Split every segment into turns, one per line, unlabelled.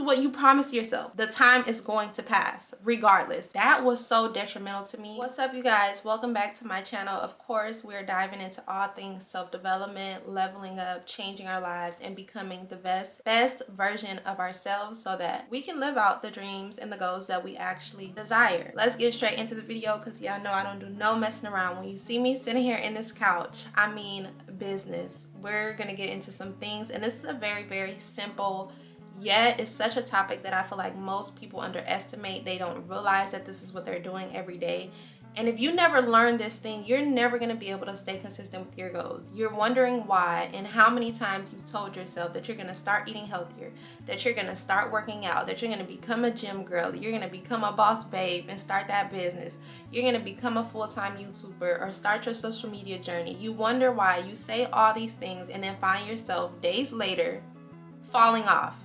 what you promised yourself. The time is going to pass regardless. That was so detrimental to me. What's up, you guys? Welcome back to my channel. Of course, we're diving into all things self-development, leveling up, changing our lives, and becoming the best version of ourselves so that we can live out the dreams and the goals that we actually desire. Let's get straight into the video because y'all know I don't do no messing around. When you see me sitting here in this couch, I mean business. We're gonna get into some things, and this is a very simple, yet it's such a topic that I feel like most people underestimate. They don't realize that this is what they're doing every day. And if you never learn this thing, you're never going to be able to stay consistent with your goals. You're wondering why and how many times you've told yourself that you're going to start eating healthier, that you're going to start working out, that you're going to become a gym girl, you're going to become a boss babe and start that business. You're going to become a full-time YouTuber or start your social media journey. You wonder why you say all these things and then find yourself days later falling off.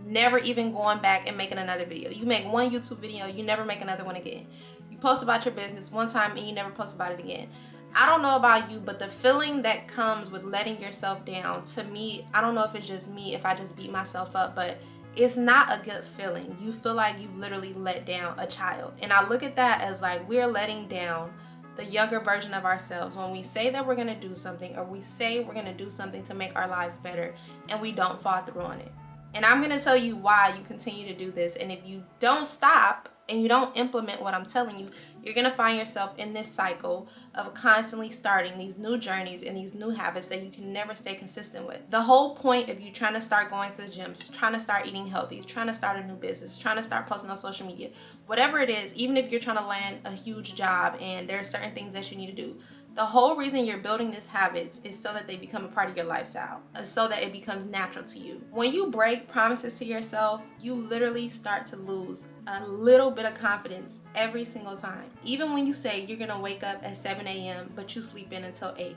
Never even going back and making another video. You make one YouTube video, you never make another one again. You post about your business one time and you never post about it again. I don't know about you, but the feeling that comes with letting yourself down, to me, I don't know if it's just me, if I just beat myself up, but it's not a good feeling. You feel like you've literally let down a child. And I look at that as like we're letting down the younger version of ourselves when we say that we're going to do something, or we say we're going to do something to make our lives better and we don't follow through on it. And I'm going to tell you why you continue to do this. And if you don't stop and you don't implement what I'm telling you, you're going to find yourself in this cycle of constantly starting these new journeys and these new habits that you can never stay consistent with. The whole point of you trying to start going to the gyms, trying to start eating healthy, trying to start a new business, trying to start posting on social media, whatever it is, even if you're trying to land a huge job and there are certain things that you need to do, the whole reason you're building these habits is so that they become a part of your lifestyle, so that it becomes natural to you. When you break promises to yourself, you literally start to lose a little bit of confidence every single time. Even when you say you're gonna wake up at 7 a.m. but you sleep in until 8,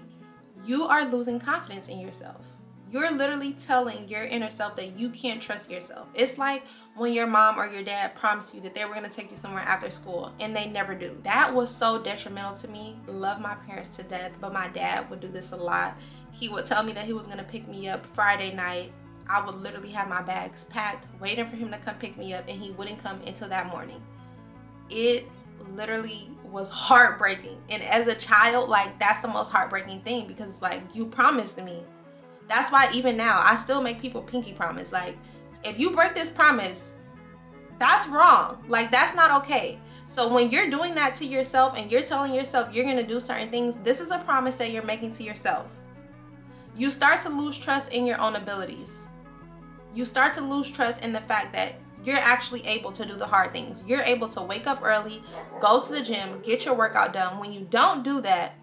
you are losing confidence in yourself. You're literally telling your inner self that you can't trust yourself. It's like when your mom or your dad promised you that they were going to take you somewhere after school and they never do. That was so detrimental to me. Love my parents to death, but my dad would do this a lot. He would tell me that he was going to pick me up Friday night. I would literally have my bags packed, waiting for him to come pick me up, and he wouldn't come until that morning. It literally was heartbreaking. And as a child, like, that's the most heartbreaking thing, because it's like, you promised me. That's why even now I still make people pinky promise. Like, if you break this promise, that's wrong. Like, that's not okay. So when you're doing that to yourself and you're telling yourself you're going to do certain things, this is a promise that you're making to yourself. You start to lose trust in your own abilities. You start to lose trust in the fact that you're actually able to do the hard things. You're able to wake up early, go to the gym, get your workout done. When you don't do that,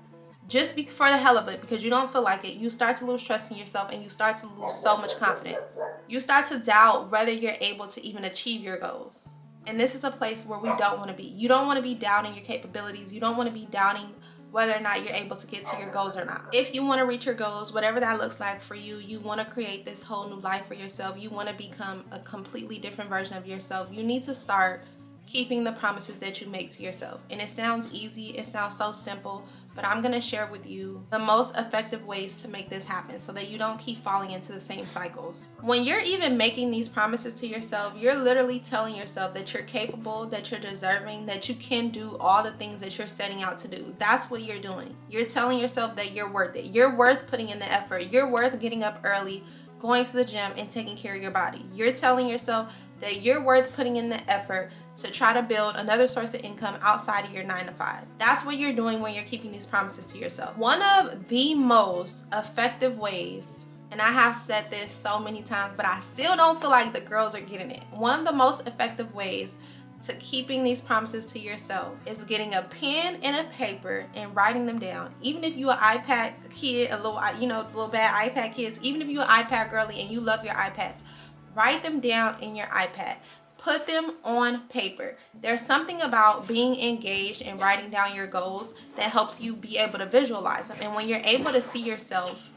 just for the hell of it, because you don't feel like it, you start to lose trust in yourself and you start to lose so much confidence. You start to doubt whether you're able to even achieve your goals. And this is a place where we don't want to be. You don't want to be doubting your capabilities. You don't want to be doubting whether or not you're able to get to your goals or not. If you want to reach your goals, whatever that looks like for you, you want to create this whole new life for yourself. You want to become a completely different version of yourself. You need to start keeping the promises that you make to yourself. And it sounds easy, it sounds so simple, but I'm gonna share with you the most effective ways to make this happen so that you don't keep falling into the same cycles. When you're even making these promises to yourself, you're literally telling yourself that you're capable, that you're deserving, that you can do all the things that you're setting out to do. That's what you're doing. You're telling yourself that you're worth it. You're worth putting in the effort. You're worth getting up early, going to the gym, and taking care of your body. You're telling yourself that you're worth putting in the effort to try to build another source of income outside of your 9 to 5. That's what you're doing when you're keeping these promises to yourself. One of the most effective ways, and I have said this so many times, but I still don't feel like the girls are getting it. One of the most effective ways to keeping these promises to yourself is getting a pen and a paper and writing them down. Even if you're an iPad kid, little bad iPad kids, even if you're an iPad girly and you love your iPads, write them down in your iPad. Put them on paper. There's something about being engaged and writing down your goals that helps you be able to visualize them. And when you're able to see yourself,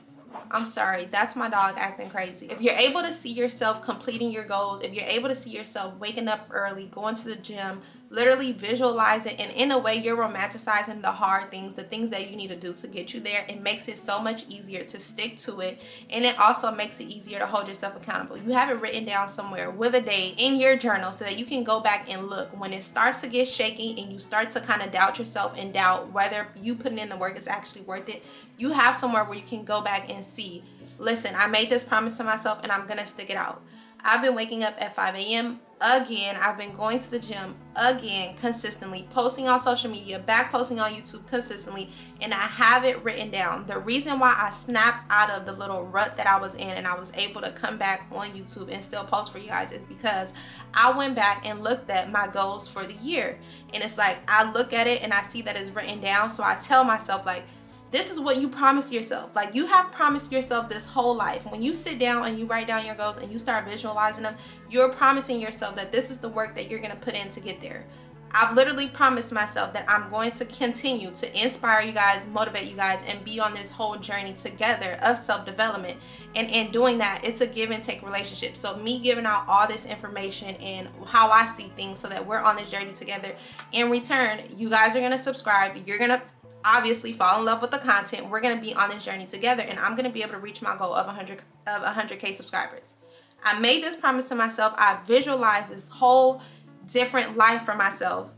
I'm sorry, that's my dog acting crazy. If you're able to see yourself completing your goals, if you're able to see yourself waking up early, going to the gym, literally visualize it, and in a way you're romanticizing the hard things, the things that you need to do to get you there. It makes it so much easier to stick to it, and it also makes it easier to hold yourself accountable. You have it written down somewhere with a date in your journal so that you can go back and look when it starts to get shaky and you start to kind of doubt yourself and doubt whether you putting in the work is actually worth it. You have somewhere where you can go back and see, listen, I made this promise to myself and I'm gonna stick it out. I've been waking up at 5 a.m. again. I've been going to the gym again consistently, posting on social media, back posting on YouTube consistently, and I have it written down. The reason why I snapped out of the little rut that I was in and I was able to come back on YouTube and still post for you guys is because I went back and looked at my goals for the year. And it's like, I look at it and I see that it's written down. So I tell myself, like, this is what you promised yourself. Like, you have promised yourself this whole life. When you sit down and you write down your goals and you start visualizing them, you're promising yourself that this is the work that you're going to put in to get there. I've literally promised myself that I'm going to continue to inspire you guys, motivate you guys, and be on this whole journey together of self-development. And in doing that, it's a give and take relationship. So me giving out all this information and how I see things so that we're on this journey together. In return, you guys are going to subscribe. You're going to obviously fall in love with the content. We're going to be on this journey together, and I'm going to be able to reach my goal of 100K subscribers. I made this promise to myself. I visualized this whole different life for myself,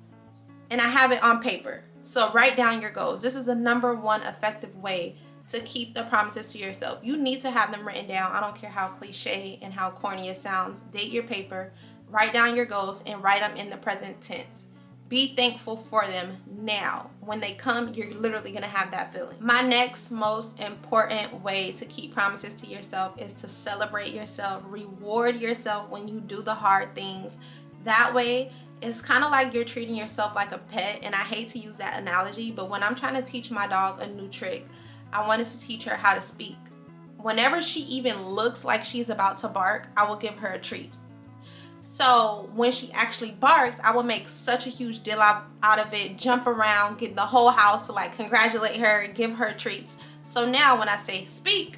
and I have it on paper. So write down your goals. This is the #1 effective way to keep the promises to yourself. You need to have them written down. I don't care how cliche and how corny it sounds. Date your paper, write down your goals, and write them in the present tense. Be thankful for them now. When they come, you're literally going to have that feeling. My next most important way to keep promises to yourself is to celebrate yourself, reward yourself when you do the hard things. That way, it's kind of like you're treating yourself like a pet. And I hate to use that analogy, but when I'm trying to teach my dog a new trick, I wanted to teach her how to speak. Whenever she even looks like she's about to bark, I will give her a treat. So when she actually barks, I will make such a huge deal out of it, jump around, get the whole house to like congratulate her, give her treats. So now when I say speak,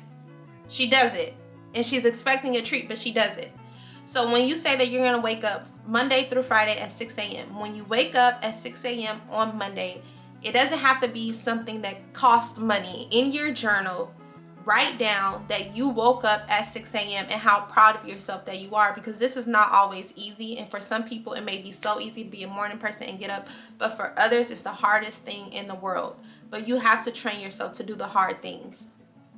she does it. And she's expecting a treat, but she does it. So when you say that you're going to wake up Monday through Friday at 6 a.m., when you wake up at 6 a.m. on Monday, it doesn't have to be something that costs money. In your journal, write down that you woke up at 6 a.m. and how proud of yourself that you are, because this is not always easy. And for some people, it may be so easy to be a morning person and get up. But for others, it's the hardest thing in the world. But you have to train yourself to do the hard things.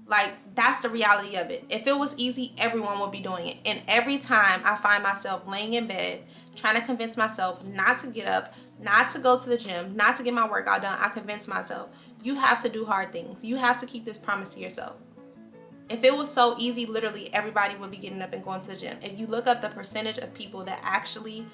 Like, that's the reality of it. If it was easy, everyone would be doing it. And every time I find myself laying in bed, trying to convince myself not to get up, not to go to the gym, not to get my workout done, I convince myself, you have to do hard things. You have to keep this promise to yourself. If it was so easy, literally everybody would be getting up and going to the gym. If you look up the percentage of people that actually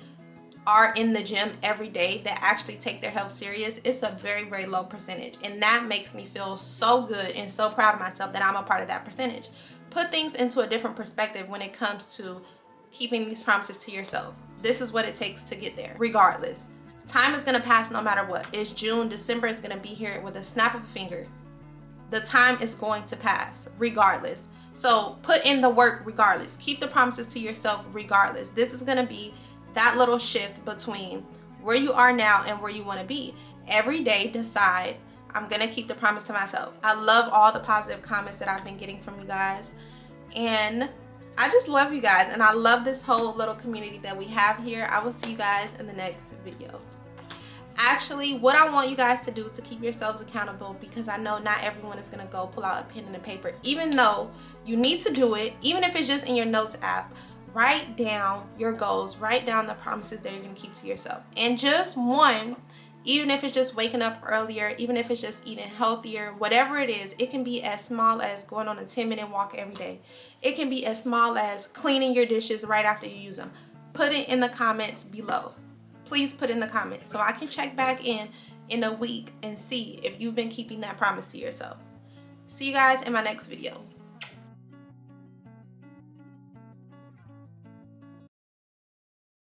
are in the gym every day, that actually take their health serious, it's a very, very low percentage. And that makes me feel so good and so proud of myself that I'm a part of that percentage. Put things into a different perspective when it comes to keeping these promises to yourself. This is what it takes to get there, regardless. Time is going to pass no matter what. It's June. December is going to be here with a snap of a finger. The time is going to pass regardless. So put in the work regardless. Keep the promises to yourself regardless. This is going to be that little shift between where you are now and where you want to be. Every day decide, I'm going to keep the promise to myself. I love all the positive comments that I've been getting from you guys. And I just love you guys. And I love this whole little community that we have here. I will see you guys in the next video. Actually, what I want you guys to do to keep yourselves accountable, because I know not everyone is going to go pull out a pen and a paper, even though you need to do it, even if it's just in your notes app, write down your goals, write down the promises that you're going to keep to yourself. And just one, even if it's just waking up earlier, even if it's just eating healthier, whatever it is, it can be as small as going on a 10-minute walk every day. It can be as small as cleaning your dishes right after you use them. Put it in the comments below. Please put in the comments so I can check back in a week and see if you've been keeping that promise to yourself. See you guys in my next video.